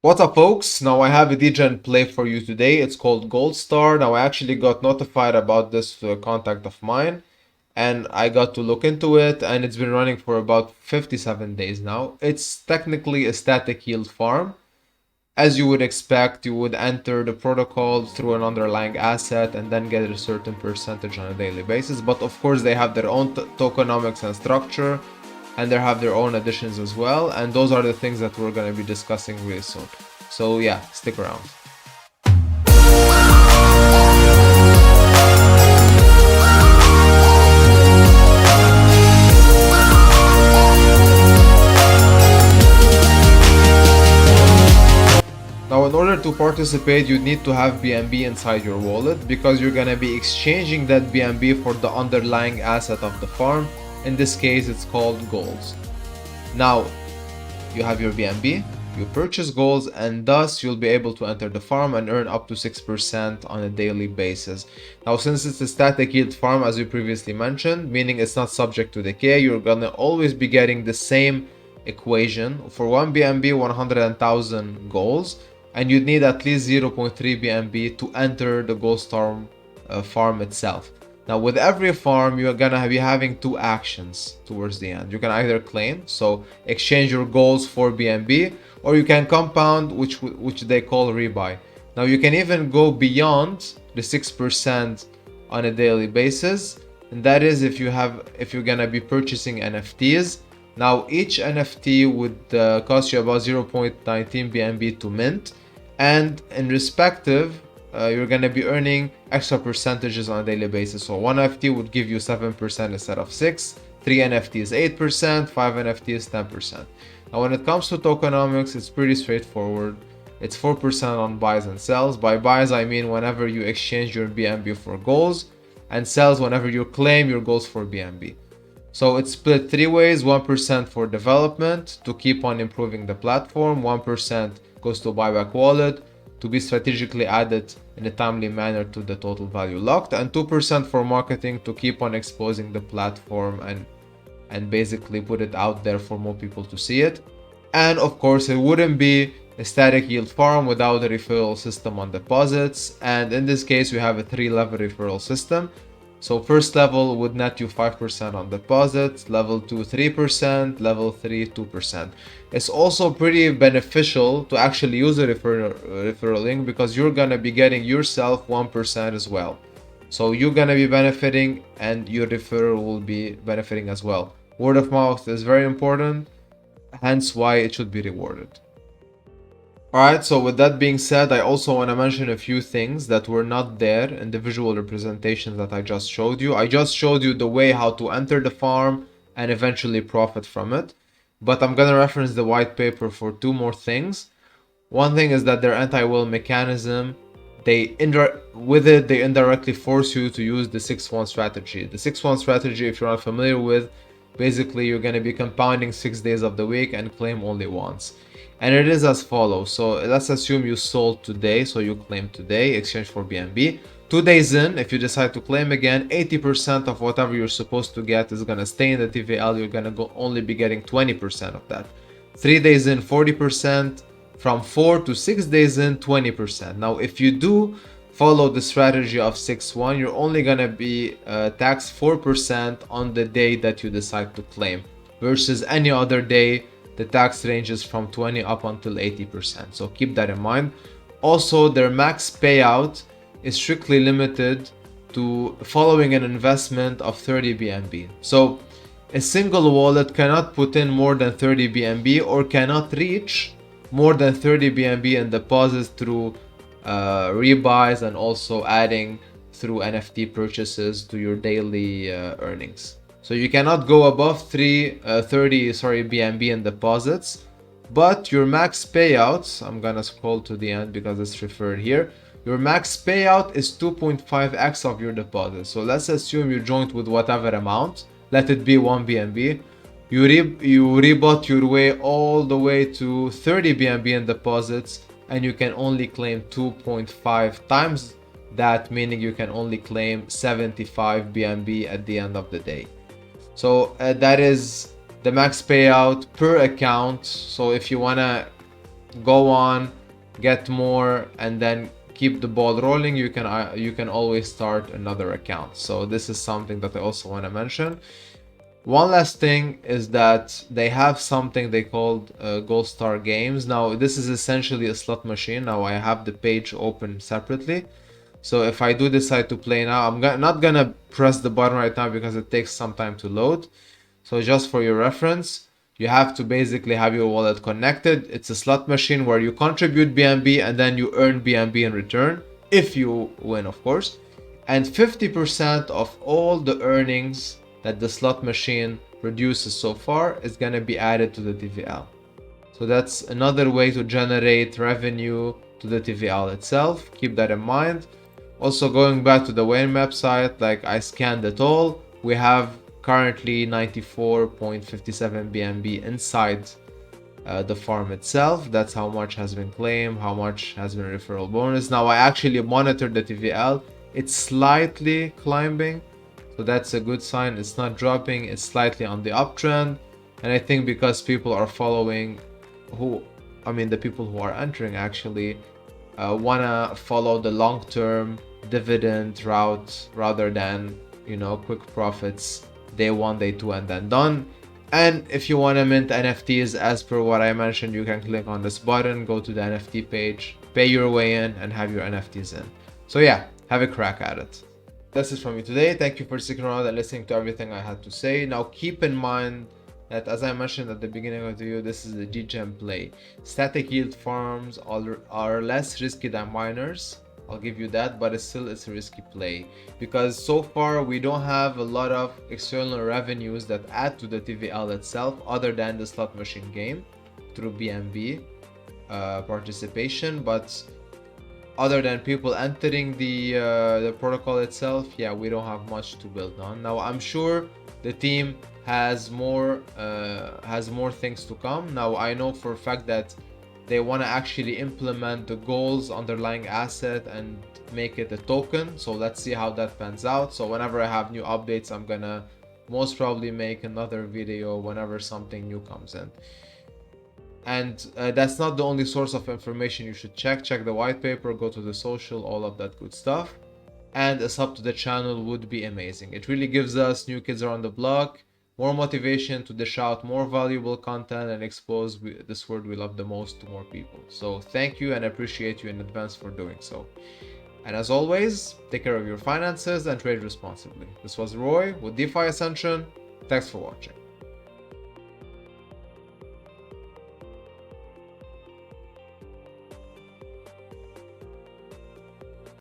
What's up, folks? Now I have a degen play for you today. It's called Goalstar. Now I actually got notified about this contact of mine, and I got to look into it, and it's been running for about 57 days now. It's technically a static yield farm. As you would expect, you would enter the protocol through an underlying asset and then get a certain percentage on a daily basis. But of course, they have their own tokenomics and structure, and they have their own additions as well. And those are the things that we're going to be discussing really soon. So yeah, stick around. Now, in order to participate, you need to have BNB inside your wallet because you're gonna be exchanging that BNB for the underlying asset of the farm. In this case, it's called goals. Now, you have your BNB, you purchase goals, and thus you'll be able to enter the farm and earn up to 6% on a daily basis. Now, since it's a static yield farm, as we previously mentioned, meaning it's not subject to decay, you're gonna always be getting the same equation. For 1 BNB, 100,000 goals, and you'd need at least 0.3 BNB to enter the Goalstar farm itself. Now, with every farm, you're gonna be having two actions towards the end. You can either claim, so exchange your goals for BNB, or you can compound, which they call rebuy. Now, you can even go beyond the 6% on a daily basis, and that is if you're gonna be purchasing NFTs. Now, each NFT would cost you about 0.19 BNB to mint, and in respective, you're gonna be earning extra percentages on a daily basis. So one NFT would give you 7% instead of 6, 3 NFTs 8%, 5 NFTs 10%. Now when it comes to tokenomics, it's pretty straightforward. It's 4% on buys and sells. By buys, I mean whenever you exchange your BNB for goals, and sells whenever you claim your goals for BNB. So it's split three ways: 1% for development to keep on improving the platform, 1% goes to buyback wallet to be strategically added in a timely manner to the total value locked, and 2% for marketing to keep on exposing the platform and basically put it out there for more people to see it. And of course, it wouldn't be a static yield farm without a referral system on deposits, and in this case we have a 3-level referral system. So first level would net you 5% on deposits, level 2 3%, level 3 2%. It's also pretty beneficial to actually use a referral link because you're gonna be getting yourself 1% as well. So you're gonna be benefiting and your referral will be benefiting as well. Word of mouth is very important, hence why it should be rewarded. Alright, so with that being said, I also want to mention a few things that were not there in the visual representations that I just showed you. I just showed you the way how to enter the farm and eventually profit from it. But I'm going to reference the white paper for two more things. One thing is that their AntiWill Mechanism, they indirectly force you to use the 6-1 strategy. The 6-1 strategy, if you're not familiar with, basically you're going to be compounding 6 days of the week and claim only once. And it is as follows. So let's assume you sold today, so you claim today, exchange for BNB. 2 days in, if you decide to claim again, 80% of whatever you're supposed to get is gonna stay in the TVL. You're gonna only be getting 20% of that. 3 days in, 40%. From 4 to 6 days in, 20%. Now, if you do follow the strategy of 6-1, you're only gonna be taxed 4% on the day that you decide to claim, versus any other day the tax ranges from 20 up until 80%. So keep that in mind. Also, their max payout is strictly limited to following an investment of 30 BNB. So a single wallet cannot put in more than 30 BNB or cannot reach more than 30 BNB in deposits through rebuys and also adding through NFT purchases to your daily earnings. So you cannot go above 30 BNB in deposits, but your max payouts, I'm gonna scroll to the end because it's referred here, your max payout is 2.5x of your deposit. So let's assume you joined with whatever amount, let it be 1 BNB, you rebought your way all the way to 30 BNB in deposits, and you can only claim 2.5 times that, meaning you can only claim 75 BNB at the end of the day. So that is the max payout per account. So if you wanna go on, get more, and then keep the ball rolling, you can always start another account. So this is something that I also want to mention. One last thing is that they have something they called Goalstar games. Now this is essentially a slot machine. Now I have the page open separately. So if I do decide to play now, I'm not gonna press the button right now because it takes some time to load. So just for your reference, you have to basically have your wallet connected. It's a slot machine where you contribute BNB and then you earn BNB in return, if you win, of course. And 50% of all the earnings that the slot machine produces so far is gonna be added to the TVL. So that's another way to generate revenue to the TVL itself. Keep that in mind. Also, going back to the Wayne website, like I scanned it all, we have currently 94.57 BNB inside the farm itself. That's how much has been claimed, how much has been referral bonus. Now I actually monitored the TVL. It's slightly climbing, so that's a good sign. It's not dropping, it's slightly on the uptrend. And I think because people are following the people who are entering actually wanna follow the long-term dividend route rather than, quick profits day 1, day 2, and then done. And if you want to mint NFTs as per what I mentioned, you can click on this button, go to the NFT page, pay your way in, and have your NFTs in. So yeah, have a crack at it. That's it from me today. Thank you for sticking around and listening to everything I had to say. Now keep in mind that, as I mentioned at the beginning of the video, this is a GGEM play. Static yield farms are less risky than miners, I'll give you that, but it's a risky play because so far we don't have a lot of external revenues that add to the TVL itself other than the slot machine game through BNB participation. But other than people entering the protocol itself, yeah, we don't have much to build on. Now I'm sure the team has more things to come. Now I know for a fact that they want to actually implement the goals underlying asset and make it a token. So let's see how that pans out. So whenever I have new updates, I'm gonna most probably make another video whenever something new comes in. And that's not the only source of information you should check. Check the white paper, go to the social, all of that good stuff. And a sub to the channel would be amazing. It really gives us new kids around the block more motivation to dish out more valuable content and expose this word we love the most to more people. So thank you and appreciate you in advance for doing so. And as always, take care of your finances and trade responsibly. This was Roy with DeFi Ascension. Thanks for watching.